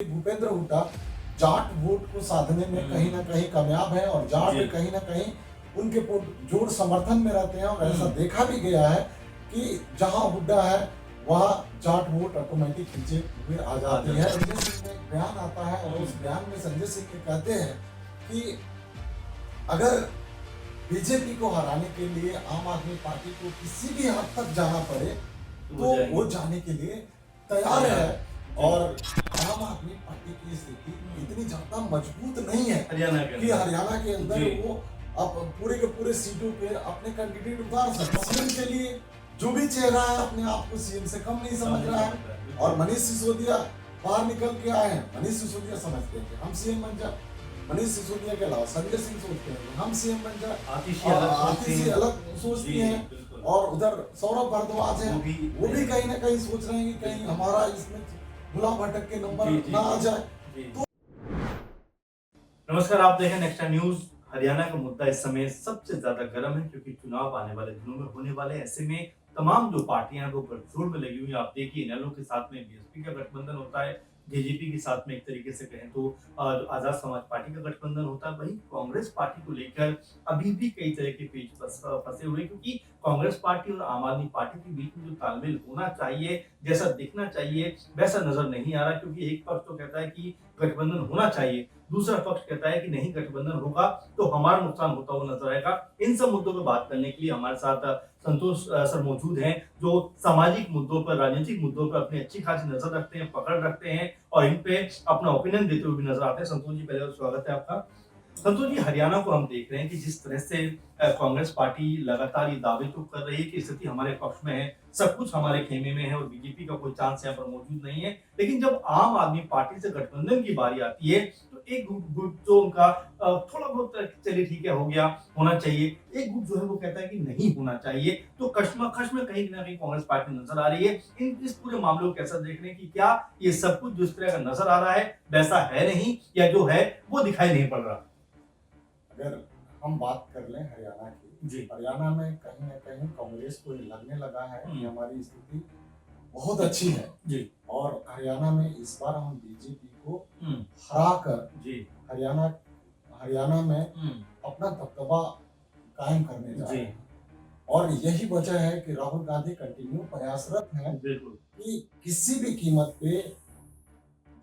Bhupendra Hooda Jat vote को साधने में कहीं ना कहीं कामयाब है और जाट कहीं ना कहीं उनके जोर समर्थन में रहते हैं और ऐसा देखा भी गया है कि जहां हुड्डा है वहां जाट वोट ऑटोमेटिक पीछे हुए आ जाती है। संजय सिंह में एक बयान आता है और उस बयान में संजय सिंह ये कहते हैं कि अगर बीजेपी को हराने के लिए आम आदमी पार्टी को किसी भी हद तक जाना पड़े तो वो जाने के लिए तैयार है। और आम आदमी पार्टी की स्थिति इतनी ज्यादा मजबूत नहीं है कि हरियाणा के अंदर वो अब पूरे के पूरे सीटों पे अपने कैंडिडेट उतार सकते। सीएम के लिए जो भी चेहरा है अपने आप को सीएम से कम नहीं समझ रहा है। और मनीष सिसोदिया बाहर निकल के आए हैं। मनीष सिसोदिया समझते हैं हम सीएम बन जाए। मनीष सिसोदिया के अलावा संजय सिंह सोचते हैं हम सीएम बन जाए। आतिशी अलग सोचती हैं और उधर सौरभ भारद्वाज है वो भी कहीं ना कहीं सोच रहे हैं कि कहीं हमारा इसमें गुलाम भट्टक के नंबर ना आ जाए। तो नमस्कार, आप देखें नेक्स्ट टाइम न्यूज। हरियाणा का मुद्दा इस समय सबसे ज्यादा गर्म है क्योंकि चुनाव आने वाले दिनों में होने वाले। ऐसे में तमाम जो पार्टियां हैं वो गठजोड़ में लगी हुई है। आप देखिए इनेलो के साथ में बीएसपी का गठबंधन होता है, जेजेपी के साथ में एक तरीके से कहें तो आजाद समाज पार्टी का गठबंधन होता है। वहीं कांग्रेस पार्टी को लेकर अभी भी कई तरह के पेच फंसे हुए क्योंकि कांग्रेस पार्टी और आम आदमी पार्टी के बीच में जो तालमेल होना चाहिए, जैसा दिखना चाहिए, वैसा नजर नहीं आ रहा। क्योंकि एक पक्ष तो कहता है कि गठबंधन होना चाहिए, दूसरा पक्ष कहता है कि नहीं गठबंधन होगा तो हमारा नुकसान होता हुआ नजर आएगा। इन सब मुद्दों पर बात करने के लिए हमारे साथ संतोष सर मौजूद हैं जो सामाजिक मुद्दों पर, राजनीतिक मुद्दों पर अपनी अच्छी खासी नजर रखते हैं, पकड़ रखते हैं और इन पे अपना ओपिनियन देते हुए भी नजर आते हैं। संतोष जी, पहले स्वागत है आपका। संतोष जी, हरियाणा को हम देख रहे हैं कि जिस तरह से कांग्रेस पार्टी लगातार ये दावे तो कर रही है कि स्थिति हमारे पक्ष में है, सब कुछ हमारे खेमे में है और बीजेपी का कोई चांस यहाँ पर मौजूद नहीं है। लेकिन जब आम आदमी पार्टी से गठबंधन की बारी आती है तो एक गुट जो उनका थोड़ा बहुत चलिए ठीक है हो गया, होना चाहिए, एक गुट जो है वो कहता है कि नहीं होना चाहिए। तो कश्मकश में कहीं ना कहीं कांग्रेस पार्टी नजर आ रही है। इस पूरे मामले को कैसा देख रहे हैं कि क्या ये सब कुछ जिस तरह का नजर आ रहा है वैसा है नहीं, या जो है वो दिखाई नहीं पड़ रहा? अगर हम बात कर लें हरियाणा की, हरियाणा में कहीं ना कहीं कांग्रेस को लगने लगा है कि हमारी स्थिति बहुत अच्छी है जी। और हरियाणा में इस बार हम बीजेपी को हरा कर हरियाणा में अपना दबदबा कायम करने जा रहे हैं। और यही वजह है कि राहुल गांधी कंटिन्यू प्रयासरत हैं कि किसी भी कीमत पे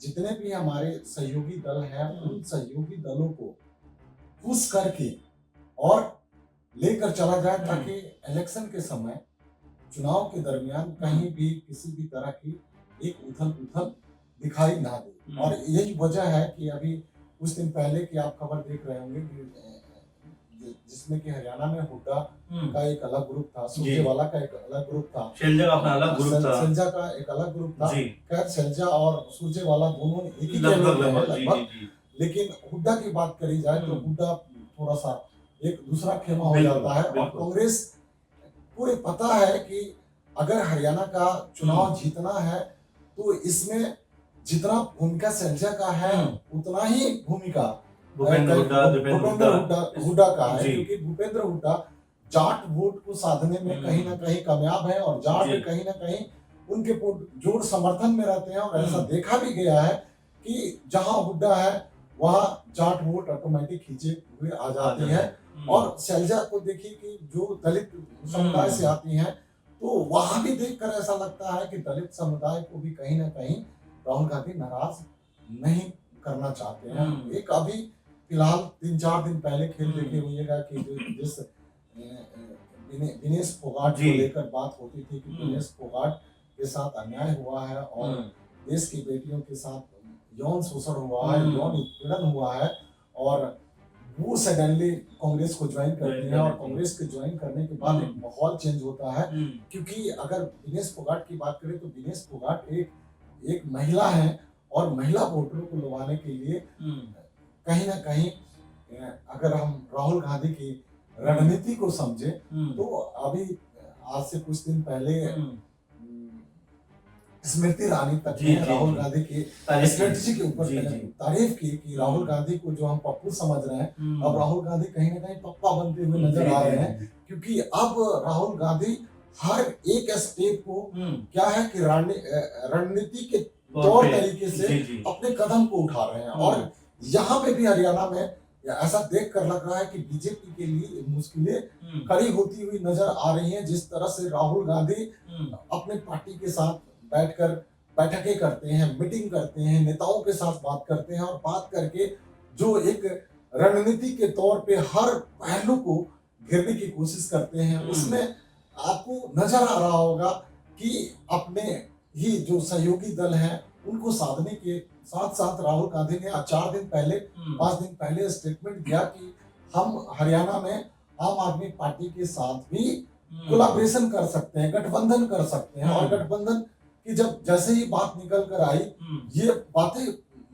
जितने भी हमारे सहयोगी दल हैं उन सहयोगी दलों को पुश करके और लेकर चला जाए ताकि इलेक्शन के समय, चुनाव के दरमियान कहीं भी किसी भी तरह की एक उथल पुथल दिखाई ना दे। और यही वजह है कि अभी कुछ दिन पहले की आप खबर देख रहे होंगे कि जिसमें कि हरियाणा में हुड्डा का एक अलग ग्रुप था, सुरजेवाला का एक अलग ग्रुप था, शैलजा का अपना अलग ग्रुप था, शैलजा का एक अलग ग्रुप था। खैर शैलजा और सुरजेवाला दोनों एक ही लगभग, लेकिन हुड्डा की बात करी जाए तो हुड्डा थोड़ा सा एक दूसरा खेमा हो जाता है। और कांग्रेस को ये पता है कि अगर हरियाणा का चुनाव जीतना है तो इसमें जितना भूमिका शैलजा का है उतना ही भूमिका भूपेंद्र हुड्डा का है। क्योंकि भूपेंद्र हुड्डा जाट वोट को साधने में कहीं ना कहीं कामयाब है और जाट कहीं ना कहीं उनके जोर समर्थन में रहते हैं। और ऐसा देखा भी गया है कि जहां हुड्डा है वहां जाट वोट ऑटोमेटिक खींचे हुए आ जाती है। और शैलजा को देखिए कि जो दलित समुदाय से आती हैं तो वहां भी देखकर ऐसा लगता है कि दलित समुदाय को भी कहीं ना कहीं राहुल गांधी नाराज नहीं करना चाहते हैं। एक अभी फिलहाल 3-4 दिन पहले खेल देखे हुएगा कि जिस दिनेश फोगाट को लेकर बात होती थी कि दिनेश फोगाट के साथ अन्याय हुआ है और देश की बेटियों के साथ यौन शोषण हुआ है, यौन उत्पीड़न हुआ है। और वो सडनली कांग्रेस को ज्वाइन करती है और कांग्रेस के ज्वाइन करने के बाद एक माहौल चेंज होता है। क्योंकि अगर दिनेश फोगाट की बात करें तो दिनेश फोगाट एक महिला है और महिला वोटरों को लुभाने के लिए कहीं ना कहीं अगर हम राहुल गांधी की रणनीति को समझे तो अभी आज से कुछ दिन पहले स्मृति ईरानी तक ने राहुल गांधी की स्ट्रेटजी के ऊपर तारीफ की कि राहुल गांधी को जो हम पप्पू समझ रहे हैं अब राहुल गांधी कहीं ना कहीं पप्पा बनते हुए नजर आ रहे हैं। क्योंकि अब राहुल गांधी हर एक स्टेप को क्या है कि रणनीति के तौर तरीके से जी जी अपने कदम को उठा रहे हैं। और यहाँ पे भी हरियाणा में ऐसा देख कर लग रहा है कि बीजेपी के लिए मुश्किलें खड़ी होती हुई नजर आ रही हैं। जिस तरह से राहुल गांधी अपने पार्टी के साथ बैठकर बैठकें करते हैं, मीटिंग करते हैं, नेताओं के साथ बात करते हैं और बात करके जो एक रणनीति के तौर पे हर पहलू को घेरने की कोशिश करते हैं, उसमें आपको नजर आ रहा होगा कि अपने ही जो सहयोगी दल हैं उनको साधने के साथ साथ राहुल गांधी ने 4 दिन पहले 5 दिन पहले स्टेटमेंट दिया कि हम हरियाणा में आम आदमी पार्टी के साथ भी कोलैबोरेशन कर सकते हैं, गठबंधन कर सकते हैं। और गठबंधन की जब जैसे ही बात निकल कर आई, ये बातें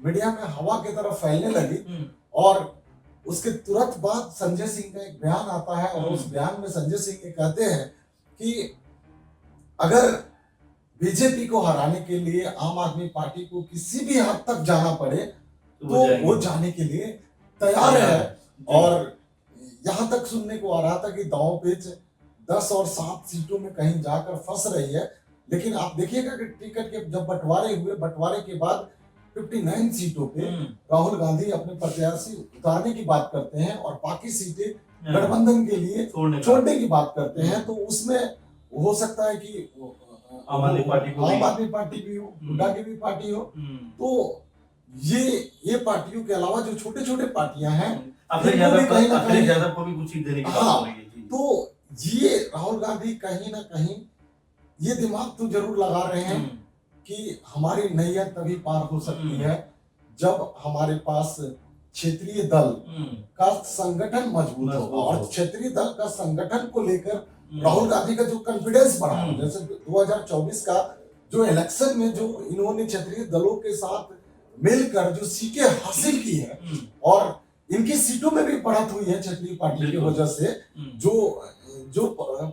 मीडिया में हवा की तरह फैलने लगी और उसके तुरंत बाद संजय सिंह का एक बयान आता है और उस बयान में संजय सिंह ये कहते हैं कि अगर बीजेपी को हराने के लिए आम आदमी पार्टी को किसी भी हद तक जाना पड़े तो वो जाने के लिए तैयार है। और यहाँ तक सुनने को आ रहा था कि दांव पेच 10 और 7 सीटों में कहीं जाकर फंस रही है। लेकिन आप देखिएगा कि टिकट के जब बंटवारे हुए, बंटवारे के बाद 59 सीटों पे राहुल गांधी अपने प्रत्याशी उतारने की बात करते हैं और बाकी सीटें गठबंधन के लिए छोड़ने की बात करते हैं। तो उसमें हो सकता है कि आम आदमी पार्टी भी हो, हुड्डा की भी पार्टी हो। तो ये पार्टियों के अलावा जो छोटे छोटे पार्टियां हैं, अखिलेश यादव को भी कुछ सीट देने की बात हो रही है। तो ये राहुल गांधी कहीं ना कहीं ये दिमाग तो जरूर लगा रहे हैं कि हमारी नैया तभी पार हो सकती है जब हमारे पास क्षेत्रीय दल का संगठन मजबूत होगा। और क्षेत्रीय दल का संगठन को लेकर राहुल गांधी का जो कॉन्फिडेंस बढ़ा, जैसे 2024 का जो इलेक्शन में जो इन्होंने क्षेत्रीय दलों के साथ मिलकर जो सीटें हासिल की है और इनकी सीटों में भी बढ़त हुई है क्षेत्रीय पार्टी की वजह से, जो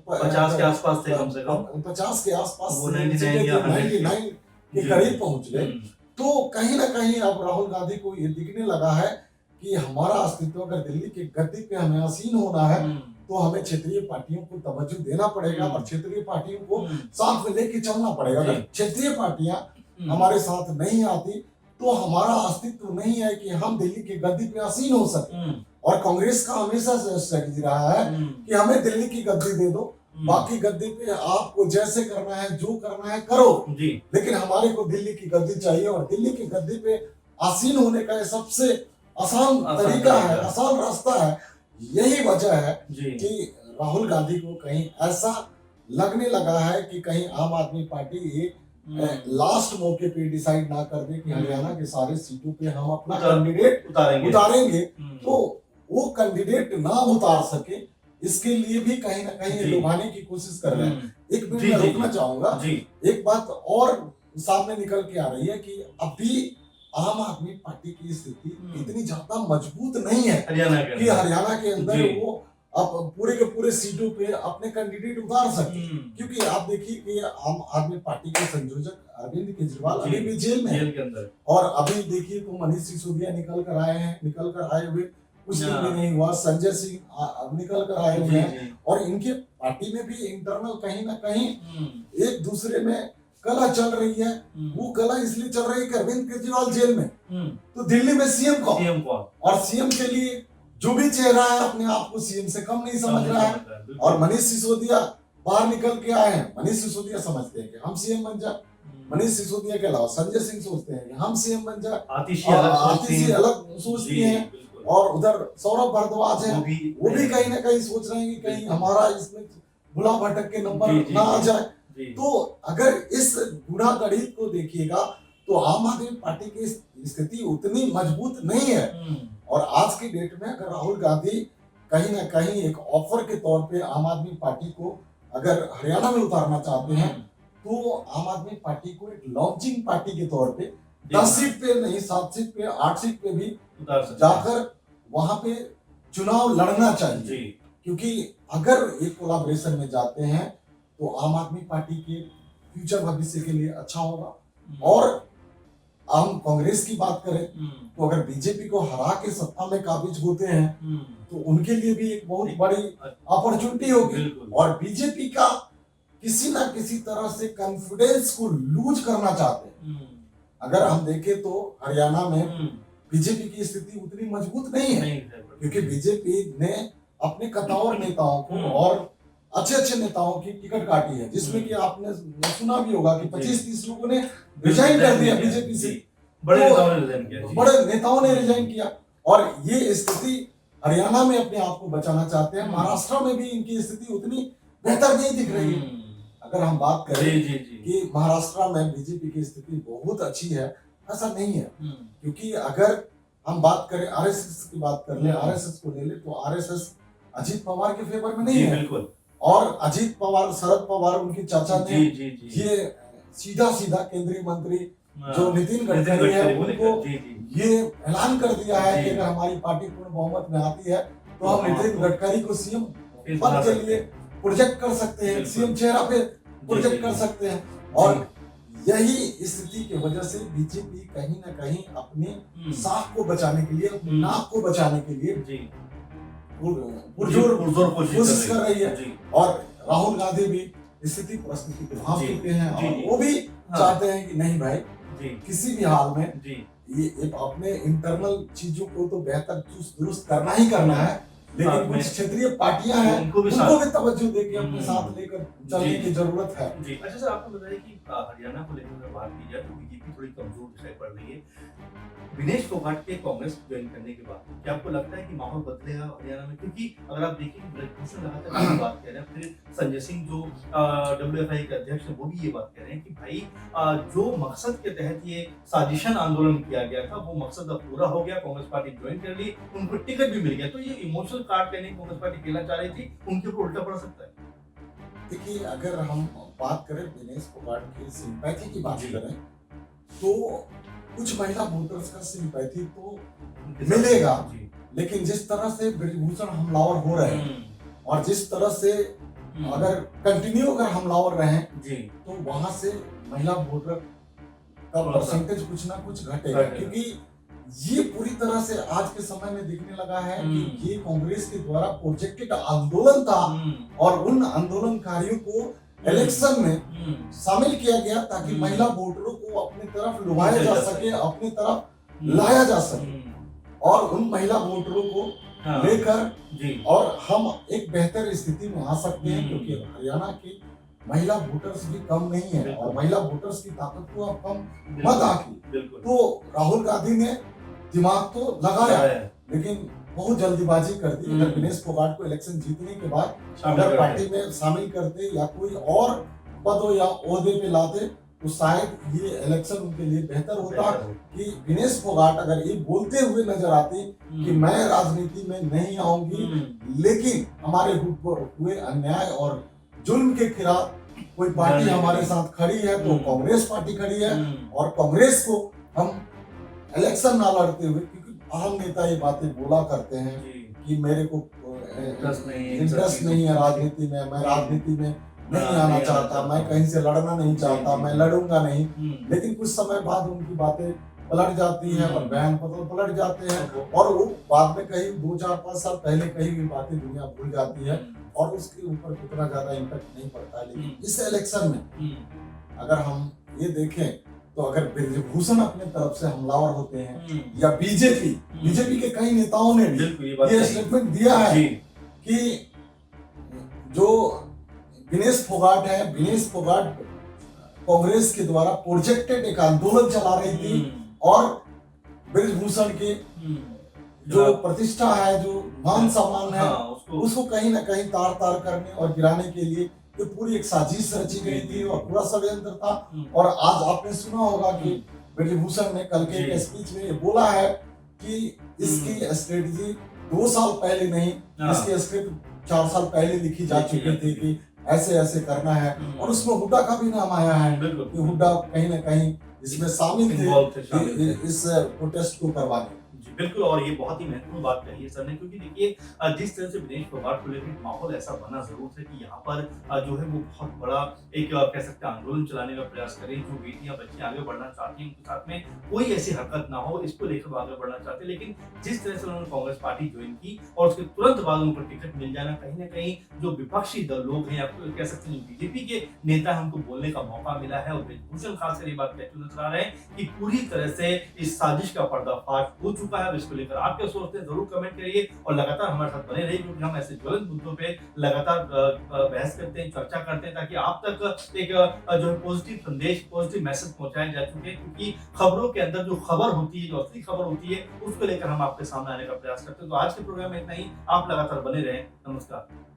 50 के आसपास थे, कम से कम 50 के आसपास, वो 99 के करीब पहुंच गए। तो कहीं ना कहीं अब राहुल गांधी को ये दिखने लगा है कि हमारा अस्तित्व अगर दिल्ली के गद्दी पे हमें आसीन होना है तो हमें क्षेत्रीय पार्टियों को तवज्जो देना पड़ेगा और क्षेत्रीय पार्टियों को साथ में लेके चलना पड़ेगा। अगर क्षेत्रीय पार्टियां हमारे साथ नहीं आती तो हमारा अस्तित्व नहीं है कि हम दिल्ली के गद्दी पे आसीन हो सके। और कांग्रेस का हमेशा से स्ट्रेटजी रहा है कि हमें दिल्ली की गद्दी दे दो, बाकी गद्दी पे आपको जैसे करना है, जो करना है करो, लेकिन हमारे को दिल्ली की गद्दी चाहिए। और दिल्ली की गद्दी पे आसीन होने का सबसे आसान तरीका है, आसान रास्ता है। यही वजह है कि राहुल गांधी को कहीं ऐसा लगने लगा है कि कहीं आम आदमी पार्टी एक लास्ट मौके पे डिसाइड ना कर दे कि हरियाणा के सारे सीटों पे हम अपना कैंडिडेट उतारेंगे, तो वो कैंडिडेट ना उतार सके, इसके लिए भी कहीं ना कहीं लुभाने की कोशिश कर रहे हैं। एक मिनट में रोकना चाहूंगा, एक बात और सामने निकल के आ रही है कि अभी आम आदमी पार्टी की स्थिति इतनी ज्यादा मजबूत नहीं है कि हरियाणा के अंदर वो अब पूरे के पूरे सीटों पे अपने कैंडिडेट उतार सके। क्योंकि आप देखिए कि आम आदमी पार्टी के संयोजक अरविंद केजरीवाल अभी भी जेल में है। और अभी देखिए तो मनीष सिसोदिया निकल कर आए हुए कुछ दिन भी नहीं हुआ, संजय सिंह निकल कर आए हुए हैं। और इनके पार्टी में भी इंटरनल कहीं ना कहीं एक दूसरे में कला चल रही है। वो कला इसलिए चल रही है कि अरविंद केजरीवाल जेल में, तो दिल्ली में सीएम को और सीएम के लिए जो भी चेहरा है अपने आप को सीएम से कम नहीं समझ रहा है। और मनीष सिसोदिया बाहर निकल के आए हैं, मनीष सिसोदिया समझते हैं कि हम सीएम बन जाए। मनीष सिसोदिया के अलावा संजय सिंह सोचते हैं कि हम सीएम बन जाए, आतिशी अलग सोचती हैं। और उधर सौरभ भारद्वाज है, वो भी कहीं ना कहीं सोच रहे हैं कि कहीं हमारा इसमें भुला भटक के नंबर ना आ जाए। तो अगर इस गुना गणित को देखिएगा तो आम आदमी पार्टी की स्थिति उतनी मजबूत नहीं है। और आज की डेट में अगर राहुल गांधी कहीं ना कहीं एक ऑफर के तौर पे आम आदमी पार्टी को अगर हरियाणा में उतारना चाहते हैं तो आम आदमी पार्टी को एक लॉन्चिंग पार्टी के तौर पे 10 सीट पे नहीं, 7 सीट पे, 8 सीट पे भी जाकर वहां पे चुनाव लड़ना चाहिए। क्योंकि अगर एक कोलैबोरेशन में जाते हैं तो आम आदमी पार्टी के फ्यूचर भविष्य के लिए अच्छा होगा। और हम कांग्रेस की बात करें तो अगर बीजेपी को हरा के सत्ता में काबिज होते हैं तो उनके लिए भी एक बहुत बड़ी अपॉर्चुनिटी होगी। और बीजेपी का किसी ना किसी तरह से कॉन्फिडेंस को लूज करना चाहते हैं। अगर हम देखें तो हरियाणा में बीजेपी की स्थिति उतनी मजबूत नहीं है, क्योंकि बीजेपी ने अपने कद्दावर नेताओं को और अच्छे अच्छे नेताओं की टिकट काटी है, जिसमें कि आपने सुना भी होगा कि 25-30 लोगों ने रिजाइन कर दिया बीजेपी से, बड़े नेताओं ने रिजाइन किया। और ये स्थिति हरियाणा में अपने आप को बचाना चाहते हैं। महाराष्ट्र में भी इनकी स्थिति उतनी बेहतर नहीं दिख रही है। अगर हम बात करें कि महाराष्ट्र में बीजेपी की स्थिति बहुत अच्छी है, ऐसा नहीं है, क्योंकि अगर हम बात करें आरएसएस की बात कर ले, आरएसएस को ले ले, तो आरएसएस अजीत पवार के फेवर में नहीं है। और अजीत पवार, शरद पवार, उनके चाचा ने ये सीधा सीधा केंद्रीय मंत्री जो नितिन गडकरी है, उनको ये ऐलान कर दिया है कि अगर हमारी पार्टी पूर्ण बहुमत में आती है तो हम नितिन गडकरी को सीएम पद के लिए प्रोजेक्ट कर सकते हैं, सीएम चेहरा पे प्रोजेक्ट कर सकते हैं। और यही स्थिति की वजह से बीजेपी कहीं ना कहीं अपनी साख को बचाने के लिए, अपनी नाक को बचाने के लिए पुरजोर कोशिश कर रही है। और राहुल गांधी भी स्थिति परिस्थिति को भांप चुके हैं, और वो भी चाहते हैं कि नहीं भाई, किसी भी हाल में ये अपने इंटरनल चीजों को तो बेहतर चुस्त दुरुस्त करना ही करना है, लेकिन कुछ क्षेत्रीय पार्टियां हैं उनको भी तवज्जो देके अपने साथ लेकर चलने की जरूरत है। अच्छा सर, आपको बताइए कि हरियाणा को लेकर अगर बात की जाए तो बीजेपी थोड़ी कमजोर दिखाई पड़ रही है। विनेश फोगाट के कांग्रेस ज्वाइन करने के बाद क्या आपको लगता है कि माहौल बदलेगा हरियाणा में? क्योंकि अगर आप देखें ब्रजभूषण लगातार ये बात कह रहे हैं, फिर संजय सिंह जो डब्ल्यूएफआई के अध्यक्ष हैं वो भी ये बात कह रहे हैं कि भाई जो मकसद के तहत ये साजिशन आंदोलन किया गया था वो मकसद अब पूरा हो गया, कांग्रेस पार्टी ज्वाइन कर ली, उनको टिकट भी मिल गया। तो ये इमोशनल कार्ड कहने कांग्रेस पार्टी खेलना चाह रही थी, उनके ऊपर उल्टा पड़ सकता है। देखिए, अगर हम बात करें विनेश फोगाट की सिंपैथी की बात करें तो कुछ महिला वोटर्स का सिंपैथी तो मिलेगा, लेकिन जिस तरह से ब्रजभूषण हमलावर हो रहे हैं और जिस तरह से अगर कंटिन्यू अगर हमलावर रहे तो वहां से महिला वोटर का परसेंटेज कुछ ना कुछ घटेगा, क्योंकि ये पूरी तरह से आज के समय में दिखने लगा है कि ये कांग्रेस के द्वारा प्रोजेक्टेड आंदोलन था और उन आंदोलनकारियों को इलेक्शन में शामिल किया गया ताकि महिला वोटरों को अपनी तरफ लुभाया जा सके, अपनी तरफ लाया जा सके और उन महिला वोटरों को लेकर और हम एक बेहतर स्थिति में आ सकते हैं, क्योंकि हरियाणा की महिला वोटर्स भी कम नहीं है और महिला वोटर्स की ताकत को आप कम मत आंकी। तो राहुल गांधी ने दिमाग तो लगाया, लेकिन बहुत जल्दीबाजी कर दी। अगर विनेश फोगाट को इलेक्शन जीतने के बाद अगर पार्टी में शामिल करते या कोई और पद या ओहदे पे लाते तो शायद ये इलेक्शन उनके लिए बेहतर होता कि विनेश फोगाट अगर ये बोलते हुए नजर आते कि मैं राजनीति में नहीं आऊंगी, लेकिन हमारे हुए अन्याय और जुल्म के खिलाफ कोई पार्टी हमारे साथ खड़ी है तो कांग्रेस पार्टी खड़ी है और कांग्रेस को हम इलेक्शन ना लड़ते हुए, क्योंकि अहम नेता ये बातें बोला करते हैं कि मेरे को इंटरेस्ट नहीं है राजनीति में, मैं राजनीति में नहीं आना चाहता, मैं कहीं से लड़ना नहीं चाहता, मैं लड़ूंगा नहीं, लेकिन कुछ समय बाद उनकी बातें पलट जाती हैं और बयान पलट जाते हैं और वो बाद में कहीं 2-4-5 साल पहले कही हुई बातें दुनिया भूल जाती है और उसके ऊपर उतना ज्यादा इम्पैक्ट नहीं पड़ता है। लेकिन इस इलेक्शन में अगर हम ये देखें तो अगर ब्रजभूषण अपने तरफ से हमलावर होते हैं या बीजेपी के कई नेताओं ने भी ये स्टेटमेंट दिया है कि जो विनेश फोगाट है, विनेश फोगाट कांग्रेस के द्वारा प्रोजेक्टेड एक आंदोलन चला रही थी और ब्रजभूषण की जो प्रतिष्ठा है, जो मान सम्मान है, उसको कहीं ना कहीं तार करने और गिराने के लिए ये पूरी एक साजिश रची गई थी और पूरा षड्यंत्र था। और आज आपने सुना होगा कि ब्रजभूषण ने कल के एक स्पीच में ये बोला है कि इसकी स्ट्रेटजी 2 साल पहले नहीं, इसकी स्क्रिप्ट 4 साल पहले लिखी जा चुकी थी कि ऐसे ऐसे करना है और उसमें हुड्डा का भी नाम आया है कि हुड्डा कहीं ना कहीं इसमें शामिल थे इस प्रोटेस्ट को करवाने। बिल्कुल, और ये बहुत ही महत्वपूर्ण बात कही है सर ने, क्योंकि देखिए जिस तरह से विनेश फोगाट को लेकर माहौल ऐसा बना ज़रूर है कि यहाँ पर जो है वो बहुत बड़ा एक कह सकते हैं आंदोलन चलाने का प्रयास करें, जो बेटियाँ बच्चियाँ आगे बढ़ना चाहती हैं, उनके साथ में कोई ऐसी हरकत ना हो, इसको लेकर वो आगे बढ़ना चाहते हैं। लेकिन जिस तरह से उन्होंने कांग्रेस पार्टी ज्वाइन की और उसके तुरंत बाद उनको टिकट मिल जाना, कहीं न कहीं जो विपक्षी दल लोग हैं, या फिर कह सकते हैं जो बीजेपी के नेता हैं, उनको बोलने का मौका मिला है। और ब्रिजभूषण खासकर ये बात कहते हुए नज़र आ रहे हैं कि पूरी तरह से इस साजिश का पर्दाफाश हो चुका है। अब इसको लेकर आप क्या सोचते हैं, ज़रूर कमेंट करिए और लगातार हमारे साथ बने रहिए, क्योंकि हम ऐसे ज्वलंत मुद्दों पे लगातार बहस करते हैं, चर्चा करते हैं, ताकि आप तक एक जो है पॉजिटिव संदेश, पॉजिटिव मैसेज पहुंचाए जा चुके हैं। क्योंकि खबरों के अंदर जो खबर होती है, जो असली खबर होती है, उसको लेकर हम आपके सामने आने का प्रयास करते हैं। तो आज के प्रोग्राम में इतना ही। आप लगातार बने रहें। नमस्कार।